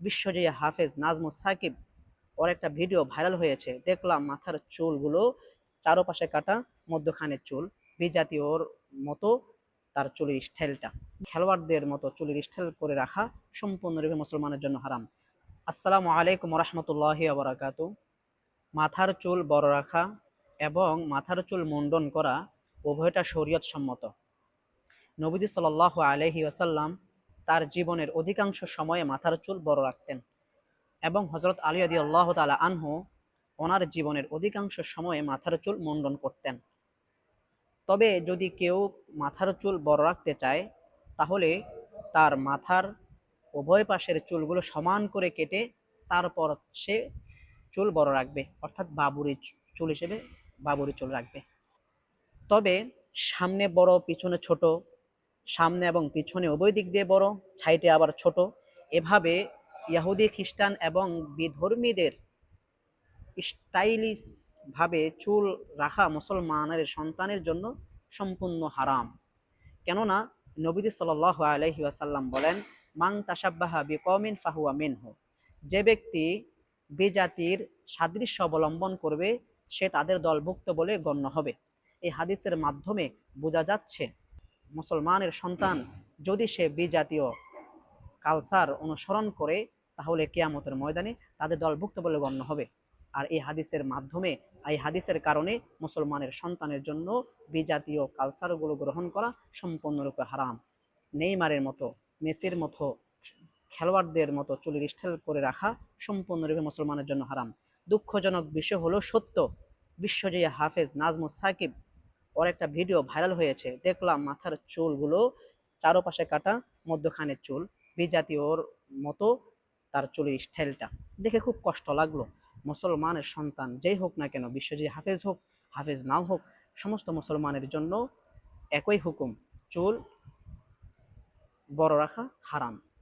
বিশ্বজয়ী হাফেজ নাজমুস সাকিব, ওর একটা video viral হয়েছে। দেখলাম মাথার চুলগুলো চারপাশে কাটা, মধ্যখানে চুল, বিজাতীয়র মতো তার চুলের স্টাইলটা। খেলোয়াড়দের মতো চুলের স্টাইল করে রাখা সম্পূর্ণরূপে মুসলমানের জন্য হারাম। আসসালামু আলাইকুম রহমতুল্লাহি ওয়া বারাকাতু। মাথার চুল বড় রাখা এবং মাথার চুল মুন্ডন করা উভয়টা শরীয়ত সম্মত। নবীজি সাল্লাল্লাহু আলাইহি ওয়াসাল্লাম তার জীবনের অধিকাংশ সময়ে মাথার চুল বড় রাখতেন এবং হযরত আলী রাদিয়াল্লাহু তাআলা আনহু ওনার জীবনের অধিকাংশ সময়ে মাথার চুল মুন্ডন করতেন। তবে যদি কেউ মাথার চুল বড় রাখতে চায়, তাহলে তার মাথার উভয় পাশের চুলগুলো সমান করে কেটে তারপর সে চুল বড় রাখবে, অর্থাৎ বাবুরি চুল হিসেবে বাবুরি চুল রাখবে। তবে সামনে বড় পিছনে ছোট, সামনে এবং পিছনে উভয় দিক দিয়ে বড়, সাইডে আবার ছোট, এভাবে ইহুদি খ্রিস্টান এবং বিধর্মীদের স্টাইলিশ ভাবে চুল রাখা মুসলমানের সন্তানের জন্য সম্পূর্ণ হারাম। কেননা নবীজি সাল্লাল্লাহু আলাইহি ওয়াসাল্লাম বলেন, মান তাশাব্বাহা বিকওমিন ফাহুয়া মিনহু, যে ব্যক্তি বিজাতির সাদৃশ্য অবলম্বন করবে সে তাদের দলভুক্ত বলে গণ্য হবে। এই হাদিসের মাধ্যমে বোঝা যাচ্ছে মুসলমানের সন্তান যদি সে বিজাতীয় কালচার অনুসরণ করে তাহলে কিয়ামতের ময়দানে তাদের দলভুক্ত বলে গণ্য হবে। আর এই হাদিসের মাধ্যমে, এই হাদিসের কারণে মুসলমানের সন্তানের জন্য বিজাতীয় কালচারগুলো গ্রহণ করা সম্পূর্ণরূপে হারাম। নেইমারের মতো, মেসির মতো খেলোয়াড়দের মতো চুলের স্টাইল করে রাখা সম্পূর্ণরূপে মুসলমানের জন্য হারাম। দুঃখজনক বিষয় হলো সত্য, বিশ্বজয়ী হাফেজ নাজমুস সাকিব, ওর একটা ভিডিও ভাইরাল হয়েছে। দেখলাম মাথার চুলগুলো চারপাশে কাটা, মধ্যখানে চুল, বিজাতীয়র মতো তার চুলের স্টাইলটা দেখে খুব কষ্ট লাগলো। মুসলমানের সন্তান যেই হোক না কেন, বিশ্বজয়ী হাফেজ হোক, হাফেজ নাও হোক, সমস্ত মুসলমানের জন্য একই হুকুম, চুল বড় রাখা হারাম।